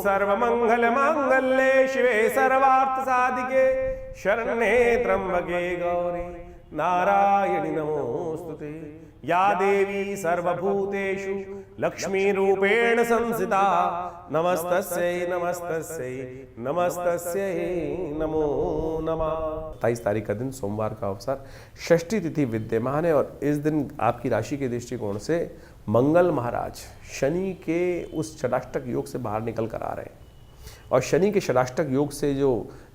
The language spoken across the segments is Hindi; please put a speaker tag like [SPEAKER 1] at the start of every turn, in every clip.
[SPEAKER 1] सर्वमंगल मांगल्ये शिवे सर्वार्थ साधिके शरण्ये त्र्यंबके गौरी नारायणि नमोस्तुते। या देवी सर्वभूतेषु लक्ष्मी रूपेण संस्थिता नमस्तस्यै नमस्तस्यै नमस्तस्यै नमो नमः। 27 तारीख का दिन सोमवार का अवसर, षष्ठी तिथि विद्यमान है और इस दिन आपकी राशि के दृष्टिकोण से मंगल महाराज शनि के उस षडाष्टक योग से बाहर निकल कर आ रहे हैं और शनि के षडाष्टक योग से जो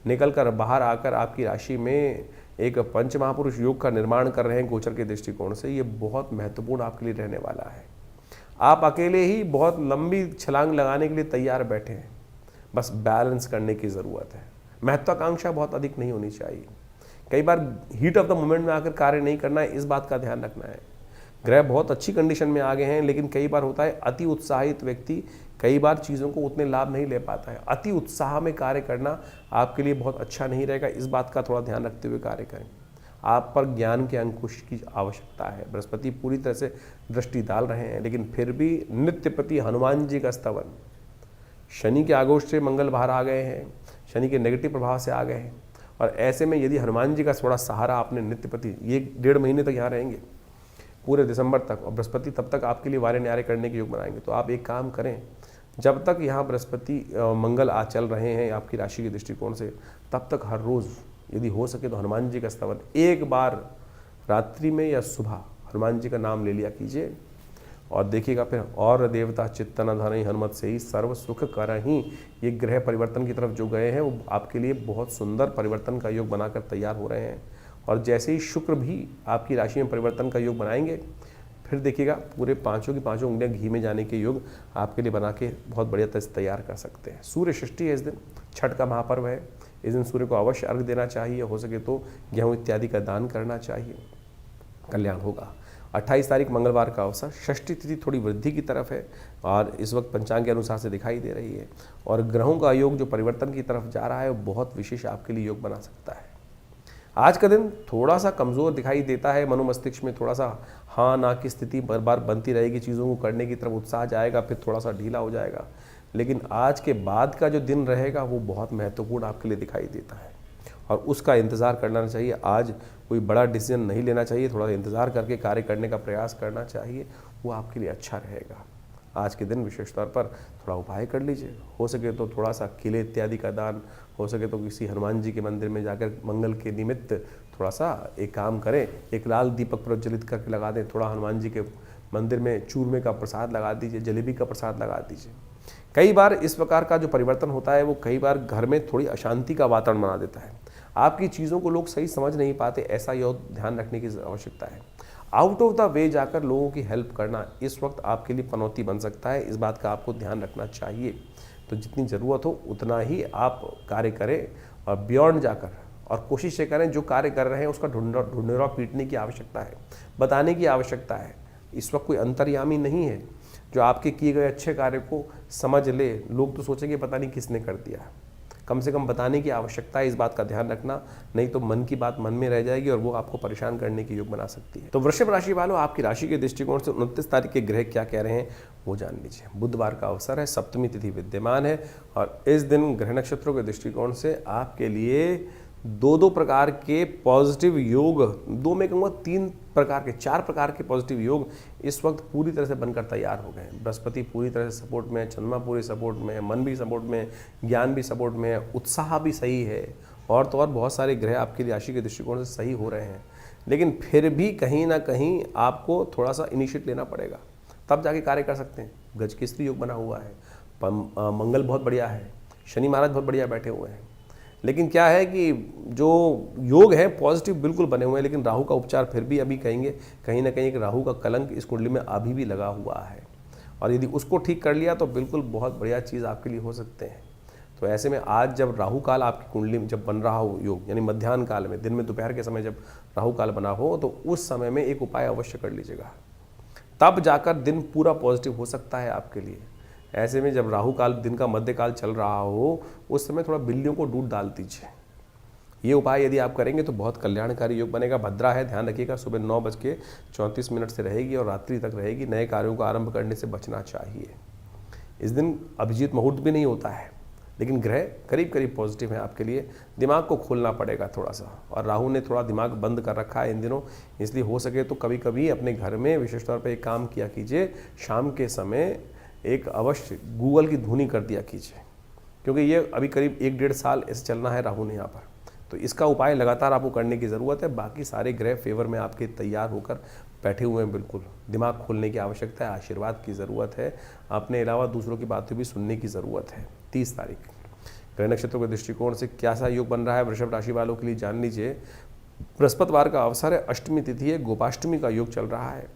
[SPEAKER 1] निकल कर बाहर आकर आपकी राशि में एक पंच महापुरुष योग का निर्माण कर रहे हैं गोचर के दृष्टिकोण से, ये बहुत महत्वपूर्ण आपके लिए रहने वाला है। आप अकेले ही बहुत लंबी छलांग लगाने के लिए तैयार बैठे हैं, बस बैलेंस करने की ज़रूरत है। महत्वाकांक्षा बहुत अधिक नहीं होनी चाहिए। कई बार हीट ऑफ द मोमेंट में आकर कार्य नहीं करना है, इस बात का ध्यान रखना है। ग्रह बहुत अच्छी कंडीशन में आ गए हैं, लेकिन कई बार होता है अति उत्साहित व्यक्ति कई बार चीज़ों को उतने लाभ नहीं ले पाता है। अति उत्साह में कार्य करना आपके लिए बहुत अच्छा नहीं रहेगा, इस बात का थोड़ा ध्यान रखते हुए कार्य करें। आप पर ज्ञान के अंकुश की आवश्यकता है। बृहस्पति पूरी तरह से दृष्टि डाल रहे हैं, लेकिन फिर भी नित्यपति हनुमान जी का स्तवन, शनि के आगोश से मंगल बाहर आ गए हैं, शनि के नेगेटिव प्रभाव से आ गए हैं और ऐसे में यदि हनुमान जी का थोड़ा सहारा आपने नित्यपति, ये 1.5 महीने तक यहाँ रहेंगे पूरे दिसंबर तक, और बृहस्पति तब तक आपके लिए वारे न्यारे करने के योग बनाएंगे। तो आप एक काम करें, जब तक यहाँ बृहस्पति मंगल चल रहे हैं आपकी राशि के दृष्टिकोण से, तब तक हर रोज़ यदि हो सके तो हनुमान जी का स्तवन एक बार रात्रि में या सुबह हनुमान जी का नाम ले लिया कीजिए और देखिएगा फिर और देवता चित्तन धरई हनुमत से ही सर्व सुख करहीं। ये ग्रह परिवर्तन की तरफ जो गए हैं वो आपके लिए बहुत सुंदर परिवर्तन का योग बनाकर तैयार हो रहे हैं और जैसे ही शुक्र भी आपकी राशि में परिवर्तन का योग बनाएंगे, फिर देखिएगा पूरे पांचों की पांचों उंगलियां घी में जाने के योग आपके लिए बना के बहुत बढ़िया तरह से तैयार कर सकते हैं। सूर्य षष्ठी है इस दिन, छठ का महापर्व है। इस दिन सूर्य को अवश्य अर्घ देना चाहिए, हो सके तो गेहूँ इत्यादि का दान करना चाहिए, कल्याण होगा। 28 तारीख मंगलवार का अवसर, षष्ठी तिथि थोड़ी वृद्धि की तरफ है और इस वक्त पंचांग के अनुसार से दिखाई दे रही है और ग्रहों का योग जो परिवर्तन की तरफ जा रहा है वो बहुत विशेष आपके लिए योग बना सकता है। आज का दिन थोड़ा सा कमज़ोर दिखाई देता है, मनोमस्तिष्क में थोड़ा सा हाँ ना की स्थिति बार बार बनती रहेगी, चीज़ों को करने की तरफ उत्साह जाएगा, फिर थोड़ा सा ढीला हो जाएगा। लेकिन आज के बाद का जो दिन रहेगा वो बहुत महत्वपूर्ण आपके लिए दिखाई देता है और उसका इंतज़ार करना चाहिए। आज कोई बड़ा डिसीजन नहीं लेना चाहिए, थोड़ा इंतज़ार करके कार्य करने का प्रयास करना चाहिए, वो आपके लिए अच्छा रहेगा। आज के दिन विशेष तौर पर थोड़ा उपाय कर लीजिए, हो सके तो थोड़ा सा किले इत्यादि का दान, हो सके तो किसी हनुमान जी के मंदिर में जाकर मंगल के निमित्त थोड़ा सा एक काम करें, एक लाल दीपक प्रज्वलित करके लगा दें, थोड़ा हनुमान जी के मंदिर में चूरमे का प्रसाद लगा दीजिए, जलेबी का प्रसाद लगा दीजिए। कई बार इस प्रकार का जो परिवर्तन होता है वो कई बार घर में थोड़ी अशांति का वातावरण बना देता है, आपकी चीज़ों को लोग सही समझ नहीं पाते, ऐसा ध्यान रखने की आवश्यकता है। आउट ऑफ द वे जाकर लोगों की हेल्प करना इस वक्त आपके लिए पनौती बन सकता है, इस बात का आपको ध्यान रखना चाहिए। तो जितनी ज़रूरत हो उतना ही आप कार्य करें और बियॉन्ड जाकर और कोशिश ये करें जो कार्य कर रहे हैं उसका ढूंढेरा पीटने की आवश्यकता है, बताने की आवश्यकता है। इस वक्त कोई अंतर्यामी नहीं है जो आपके किए गए अच्छे कार्य को समझ ले, लोग तो सोचेंगे पता नहीं किसने कर दिया। कम से कम बताने की आवश्यकता है, इस बात का ध्यान रखना, नहीं तो मन की बात मन में रह जाएगी और वो आपको परेशान करने के योग बना सकती है। तो वृषभ राशि वालों, आपकी राशि के दृष्टिकोण से 29 तारीख के ग्रह क्या कह रहे हैं वो जान लीजिए। बुधवार का अवसर है, सप्तमी तिथि विद्यमान है और इस दिन ग्रह नक्षत्रों के दृष्टिकोण से आपके लिए दो प्रकार के पॉजिटिव योग, दो में कहूँगा 3 प्रकार के 4 प्रकार के पॉजिटिव योग इस वक्त पूरी तरह से बनकर तैयार हो गए। बृहस्पति पूरी तरह से सपोर्ट में है, चंद्रमा पूरी सपोर्ट में है, मन भी सपोर्ट में है, ज्ञान भी सपोर्ट में है, उत्साह भी सही है और तो और बहुत सारे ग्रह आपकी राशि के दृष्टिकोण से सही हो रहे हैं। लेकिन फिर भी कहीं ना कहीं आपको थोड़ा सा इनिशिएट लेना पड़ेगा, तब जाके कार्य कर सकते हैं। गज केसरी योग बना हुआ है, मंगल बहुत बढ़िया है, शनि महाराज बहुत बढ़िया बैठे हुए हैं। लेकिन क्या है कि जो योग है पॉजिटिव बिल्कुल बने हुए हैं, लेकिन राहु का उपचार फिर भी अभी कहेंगे कहीं ना कहीं एक राहु का कलंक इस कुंडली में अभी भी लगा हुआ है और यदि उसको ठीक कर लिया तो बिल्कुल बहुत बढ़िया चीज़ आपके लिए हो सकते हैं। तो ऐसे में आज जब राहु काल आपकी कुंडली में जब बन रहा हो योग, यानी मध्याह्न काल में, दिन में दोपहर के समय जब राहु काल बना हो, तो उस समय में एक उपाय अवश्य कर लीजिएगा, तब जाकर दिन पूरा पॉजिटिव हो सकता है आपके लिए। ऐसे में जब राहु काल दिन का मध्यकाल चल रहा हो, उस समय थोड़ा बिल्लियों को दूध डाल दीजिए। ये उपाय यदि आप करेंगे तो बहुत कल्याणकारी योग बनेगा। भद्रा है, ध्यान रखिएगा, सुबह 9:34 से रहेगी और रात्रि तक रहेगी। नए कार्यों का आरंभ करने से बचना चाहिए। इस दिन अभिजीत मुहूर्त भी नहीं होता है, लेकिन ग्रह करीब करीब पॉजिटिव है आपके लिए। दिमाग को खोलना पड़ेगा थोड़ा सा, और राहु ने थोड़ा दिमाग बंद कर रखा है इन दिनों, इसलिए हो सके तो कभी कभी अपने घर में विशेष तौर पर एक काम किया कीजिए, शाम के समय एक अवश्य गूगल की धुनी कर दिया कीजिए, क्योंकि ये अभी करीब 1-1.5 साल ऐसे चलना है राहु ने यहाँ पर। तो इसका उपाय लगातार आपको करने की ज़रूरत है। बाकी सारे ग्रह फेवर में आपके तैयार होकर बैठे हुए हैं। बिल्कुल दिमाग खोलने की आवश्यकता है, आशीर्वाद की ज़रूरत है, अपने अलावा दूसरों की बातें भी सुनने की ज़रूरत है। 30 तारीख ग्रह नक्षत्रों के दृष्टिकोण से क्या सा योग बन रहा है वृषभ राशि वालों के लिए जान लीजिए। बृहस्पतिवार का अवसर है, अष्टमी तिथि है, गोपाष्टमी का योग चल रहा है,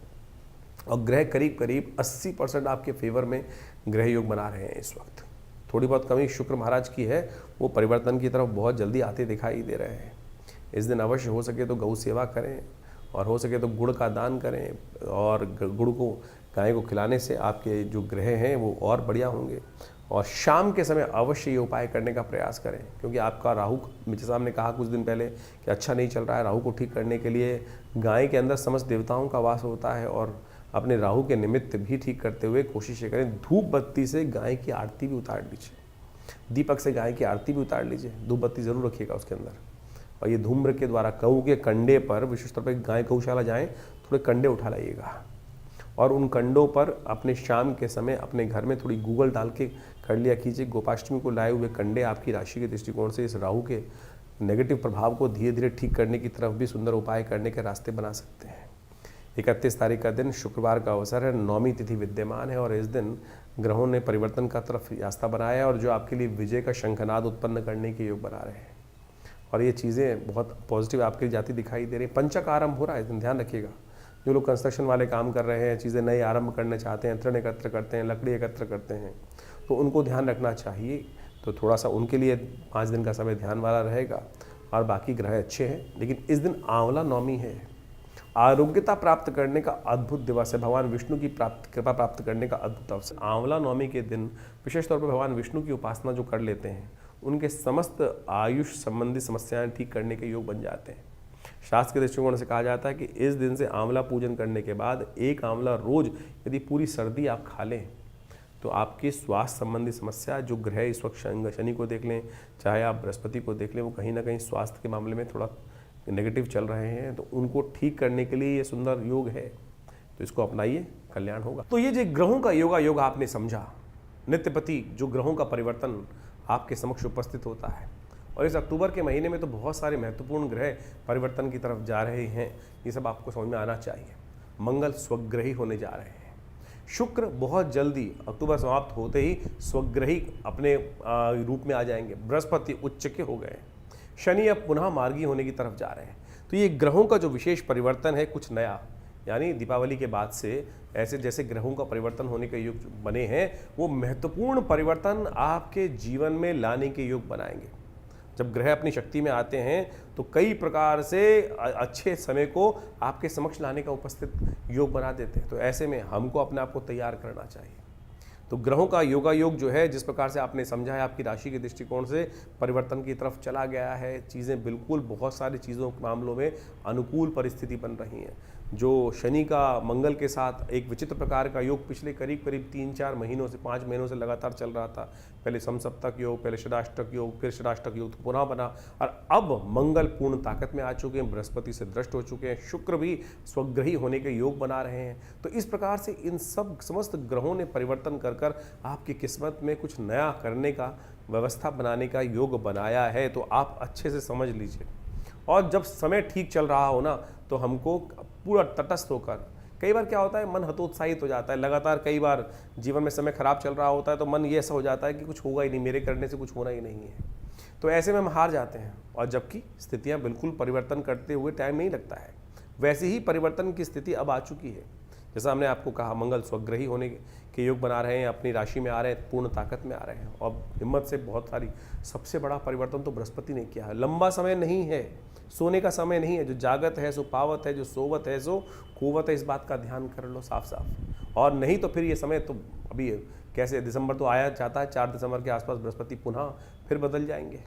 [SPEAKER 1] और ग्रह करीब करीब 80% आपके फेवर में ग्रह योग बना रहे हैं इस वक्त। थोड़ी बहुत कमी शुक्र महाराज की है, वो परिवर्तन की तरफ बहुत जल्दी आते दिखाई दे रहे हैं। इस दिन अवश्य हो सके तो गौ सेवा करें, और हो सके तो गुड़ का दान करें, और गुड़ को गाय को खिलाने से आपके जो ग्रह हैं वो और बढ़िया होंगे। और शाम के समय अवश्य ये उपाय करने का प्रयास करें, क्योंकि आपका राहु, मित्र साहब ने कहा कुछ दिन पहले कि अच्छा नहीं चल रहा है। राहु को ठीक करने के लिए गाय के अंदर समस्त देवताओं का वास होता है, और अपने राहु के निमित्त भी ठीक करते हुए कोशिश करें धूप बत्ती से गाय की आरती भी उतार लीजिए, दीपक से गाय की आरती भी उतार लीजिए, धूप बत्ती जरूर रखिएगा उसके अंदर। और ये धूम्र के द्वारा गऊ के कंडे पर, विशेष तौर पर गाय गौशाला जाएं, थोड़े कंडे उठा लाइएगा, और उन कंडों पर अपने शाम के समय अपने घर में थोड़ी गूगल डाल के कर लिया कीजिए। गोपाष्टमी को लाए हुए कंडे आपकी राशि के दृष्टिकोण से इस राहु के नेगेटिव प्रभाव को धीरे धीरे ठीक करने की तरफ भी सुंदर उपाय करने के रास्ते बना सकते हैं। 31 तारीख का दिन शुक्रवार का अवसर है, नौमी तिथि विद्यमान है, और इस दिन ग्रहों ने परिवर्तन का तरफ रास्ता बनाया है, और जो आपके लिए विजय का शंखनाद उत्पन्न करने के योग बना रहे हैं, और ये चीज़ें बहुत पॉजिटिव आपके लिए जाती दिखाई दे रही है। पंचक आरंभ हो रहा है, इस दिन ध्यान रखिएगा। जो लोग कंस्ट्रक्शन वाले काम कर रहे हैं, चीज़ें नए आरंभ करना चाहते हैं, तृण एकत्र करते हैं, लकड़ी एकत्र करते हैं, तो उनको ध्यान रखना चाहिए। तो थोड़ा सा उनके लिए 5 दिन का समय ध्यान वाला रहेगा, और बाकी ग्रह अच्छे हैं। लेकिन इस दिन आंवला नवमी है, आरोग्यता प्राप्त करने का अद्भुत दिवस है, भगवान विष्णु की कृपा प्राप्त करने का अद्भुत अवसर। आंवला नवमी के दिन विशेष तौर पर भगवान विष्णु की उपासना जो कर लेते हैं, उनके समस्त आयुष संबंधी समस्याएं ठीक करने के योग बन जाते हैं। शास्त्र के दृष्टिकोण से कहा जाता है कि इस दिन से आंवला पूजन करने के बाद एक आंवला रोज यदि पूरी सर्दी आप खा लें, तो आपके स्वास्थ्य संबंधी समस्या, जो ग्रह इस वक्त शनि को देख लें, चाहे आप बृहस्पति को देख लें, वो कहीं ना कहीं स्वास्थ्य के मामले में थोड़ा नेगेटिव चल रहे हैं, तो उनको ठीक करने के लिए ये सुंदर योग है। तो इसको अपनाइए, कल्याण होगा। तो ये जो ग्रहों का योग आपने समझा, नित्यपति जो ग्रहों का परिवर्तन आपके समक्ष उपस्थित होता है, और इस अक्टूबर के महीने में तो बहुत सारे महत्वपूर्ण ग्रह परिवर्तन की तरफ जा रहे हैं। ये सब आपको समझ में आना चाहिए। मंगल स्वग्रही होने जा रहे हैं, शुक्र बहुत जल्दी अक्टूबर समाप्त होते ही स्वग्रही अपने रूप में आ जाएंगे, बृहस्पति उच्च के हो गए, शनि अब पुनः मार्गी होने की तरफ जा रहे हैं। तो ये ग्रहों का जो विशेष परिवर्तन है, कुछ नया, यानी दीपावली के बाद से ऐसे जैसे ग्रहों का परिवर्तन होने के योग बने हैं, वो महत्वपूर्ण परिवर्तन आपके जीवन में लाने के योग बनाएंगे। जब ग्रह अपनी शक्ति में आते हैं तो कई प्रकार से अच्छे समय को आपके समक्ष लाने का उपस्थित योग बना देते हैं। तो ऐसे में हमको अपने आप को तैयार करना चाहिए। तो ग्रहों का योग जो है, जिस प्रकार से आपने समझा है, आपकी राशि के दृष्टिकोण से परिवर्तन की तरफ चला गया है। चीज़ें बिल्कुल बहुत सारी चीज़ों के मामलों में अनुकूल परिस्थिति बन रही हैं। जो शनि का मंगल के साथ एक विचित्र प्रकार का योग पिछले करीब 3-4 महीनों से 5 महीनों से लगातार चल रहा था। पहले समसप्तक योग, पहले षडाष्टक योग, फिर षडाष्टक योग तो पुनः बना, और अब मंगल पूर्ण ताकत में आ चुके हैं, बृहस्पति से दृष्ट हो चुके हैं, शुक्र भी स्वग्रही होने के योग बना रहे हैं। तो इस प्रकार से इन सब समस्त ग्रहों ने परिवर्तन कर आपकी किस्मत में कुछ नया करने का, व्यवस्था बनाने का योग बनाया है। तो आप अच्छे से समझ लीजिए, और जब समय ठीक चल रहा हो ना, तो हमको पूरा तटस्थ होकर, कई बार क्या होता है, मन हतोत्साहित हो जाता है। लगातार कई बार जीवन में समय खराब चल रहा होता है, तो मन ये ऐसा हो जाता है कि कुछ होगा ही नहीं, मेरे करने से कुछ होना ही नहीं है। तो ऐसे में हम हार जाते हैं, और जबकि स्थितियां बिल्कुल परिवर्तन करते हुए टाइम नहीं लगता है। वैसे ही परिवर्तन की स्थिति अब आ चुकी है। जैसा हमने आपको कहा, मंगल स्वग्रही होने के योग बना रहे हैं, अपनी राशि में आ रहे हैं, पूर्ण ताकत में आ रहे हैं, और हिम्मत से बहुत सारी। सबसे बड़ा परिवर्तन तो बृहस्पति ने किया है। लंबा समय नहीं है, सोने का समय नहीं है। जो जागत है सो पावत है, जो सोवत है सो खोवत है। इस बात का ध्यान कर लो साफ साफ। और नहीं तो फिर ये समय तो अभी कैसे, दिसंबर तो आया जाता है, 4 दिसंबर के आसपास बृहस्पति पुनः फिर बदल जाएंगे।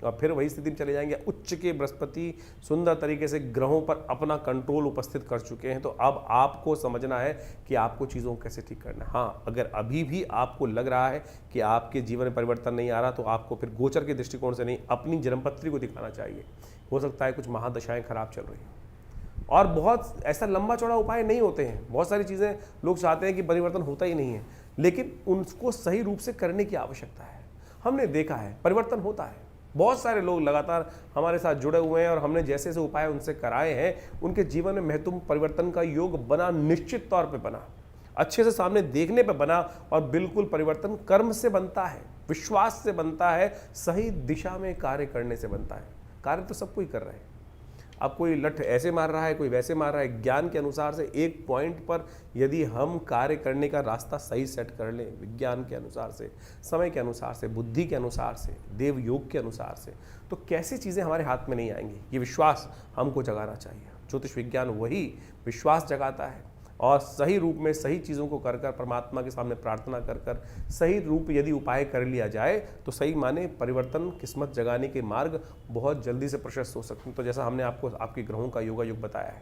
[SPEAKER 1] और फिर वही स्थिति में चले जाएंगे। उच्च के बृहस्पति सुंदर तरीके से ग्रहों पर अपना कंट्रोल उपस्थित कर चुके हैं। तो अब आपको समझना है कि आपको चीज़ों को कैसे ठीक करना है। हाँ, अगर अभी भी आपको लग रहा है कि आपके जीवन में परिवर्तन नहीं आ रहा, तो आपको फिर गोचर के दृष्टिकोण से नहीं, अपनी जन्मपत्री को दिखाना चाहिए। हो सकता है कुछ महादशाएं खराब चल रही हैं, और बहुत ऐसा लंबा चौड़ा उपाय नहीं होते हैं। बहुत सारी चीज़ें लोग चाहते हैं कि परिवर्तन होता ही नहीं है, लेकिन उनको सही रूप से करने की आवश्यकता है। हमने देखा है परिवर्तन होता है। बहुत सारे लोग लगातार हमारे साथ जुड़े हुए हैं और हमने जैसे जैसे उपाय उनसे कराए हैं, उनके जीवन में महत्वपूर्ण परिवर्तन का योग बना, निश्चित तौर पे बना, अच्छे से सामने देखने पे बना। और बिल्कुल परिवर्तन कर्म से बनता है, विश्वास से बनता है, सही दिशा में कार्य करने से बनता है। कार्य तो सब कोई कर रहे हैं। अब कोई लठ ऐसे मार रहा है, कोई वैसे मार रहा है। ज्ञान के अनुसार से एक पॉइंट पर यदि हम कार्य करने का रास्ता सही सेट कर लें, विज्ञान के अनुसार से, समय के अनुसार से, बुद्धि के अनुसार से, देव योग के अनुसार से, तो कैसी चीज़ें हमारे हाथ में नहीं आएंगी। ये विश्वास हमको जगाना चाहिए। ज्योतिष विज्ञान वही विश्वास जगाता है, और सही रूप में सही चीज़ों को कर कर, परमात्मा के सामने प्रार्थना कर कर, सही रूप यदि उपाय कर लिया जाए, तो सही माने परिवर्तन, किस्मत जगाने के मार्ग बहुत जल्दी से प्रशस्त हो सकते हैं। तो जैसा हमने आपको आपके ग्रहों का योगा योग बताया है,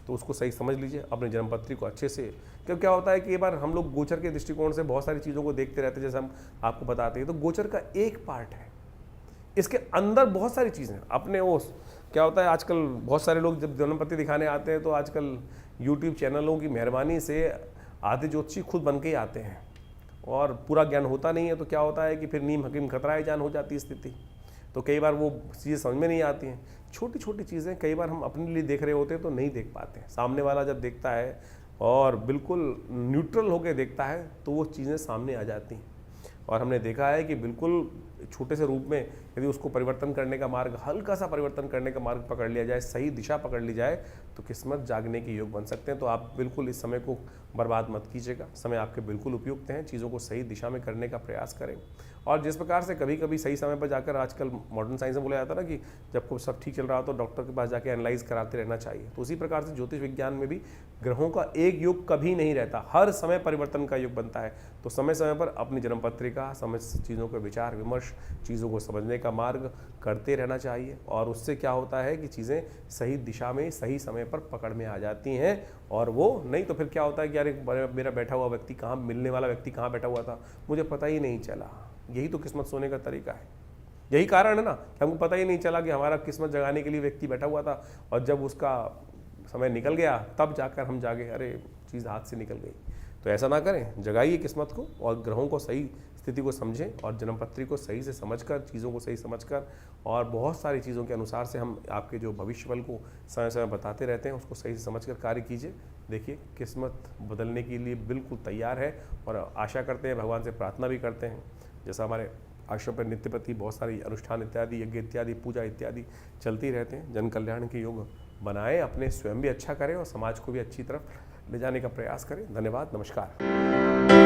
[SPEAKER 1] तो उसको सही समझ लीजिए, अपने जन्मपत्री को अच्छे से। क्योंकि क्या होता है कि एक बार हम लोग गोचर के दृष्टिकोण से बहुत सारी चीज़ों को देखते रहते हैं, जैसे हम आपको बताते हैं, तो गोचर का एक पार्ट है, इसके अंदर बहुत सारी चीज़ें अपने वो क्या होता है। आजकल बहुत सारे लोग जब जन्मपत्री दिखाने आते हैं, तो आजकल यूट्यूब चैनलों की मेहरबानी से आधे ज्योतिषी खुद बन के ही आते हैं, और पूरा ज्ञान होता नहीं है। तो क्या होता है कि फिर नीम हकीम खतराए जान हो जाती है स्थिति। तो कई बार वो चीज़ें समझ में नहीं आती हैं। छोटी छोटी चीज़ें कई बार हम अपने लिए देख रहे होते हैं तो नहीं देख पाते हैं। सामने वाला जब देखता है और बिल्कुल न्यूट्रल होकर देखता है, तो वो चीज़ें सामने आ जाती हैं। और हमने देखा है कि बिल्कुल छोटे से रूप में यदि उसको परिवर्तन करने का मार्ग, हल्का सा परिवर्तन करने का मार्ग पकड़ लिया जाए, सही दिशा पकड़ ली जाए, तो किस्मत जागने के योग बन सकते हैं। तो आप बिल्कुल इस समय को बर्बाद मत कीजिएगा। समय आपके बिल्कुल उपयुक्त हैं, चीज़ों को सही दिशा में करने का प्रयास करें। और जिस प्रकार से कभी कभी सही समय पर जाकर, आजकल मॉडर्न साइंस में बोला जाता है ना कि जब को सब ठीक चल रहा हो तो डॉक्टर के पास जाकर एनालाइज कराते रहना चाहिए। तो उसी प्रकार से ज्योतिष विज्ञान में भी ग्रहों का एक योग कभी नहीं रहता, हर समय परिवर्तन का योग बनता है। तो समय समय पर अपनी जन्म पत्रिका, समय चीज़ों का विचार विमर्श, चीज़ों को समझने का मार्ग करते रहना चाहिए। और उससे क्या होता है कि चीज़ें सही दिशा में सही समय पर पकड़ में आ जाती हैं। और वो नहीं तो फिर क्या होता है कि यार मेरा बैठा हुआ व्यक्ति कहाँ, मिलने वाला व्यक्ति कहाँ बैठा हुआ था, मुझे पता ही नहीं चला। यही तो किस्मत सोने का तरीका है। यही कारण है ना कि हमको पता ही नहीं चला कि हमारा किस्मत जगाने के लिए व्यक्ति बैठा हुआ था, और जब उसका समय निकल गया तब जाकर हम जागे, अरे चीज़ हाथ से निकल गई। तो ऐसा ना करें, जगाइए किस्मत को और ग्रहों को सही स्थिति को समझें, और जन्मपत्री को सही से समझकर, चीज़ों को सही समझकर, और बहुत सारी चीज़ों के अनुसार से हम आपके जो भविष्यफल को समय समय बताते रहते हैं, उसको सही से समझकर कार्य कीजिए। देखिए किस्मत बदलने के लिए बिल्कुल तैयार है, और आशा करते हैं, भगवान से प्रार्थना भी करते हैं। जैसा हमारे आश्रम पर नित्य प्रति बहुत सारी अनुष्ठान इत्यादि, यज्ञ इत्यादि, पूजा इत्यादि चलती रहते हैं। जन कल्याण के योग बनाएं, अपने स्वयं भी अच्छा करें और समाज को भी अच्छी तरफ ले जाने का प्रयास करें। धन्यवाद, नमस्कार।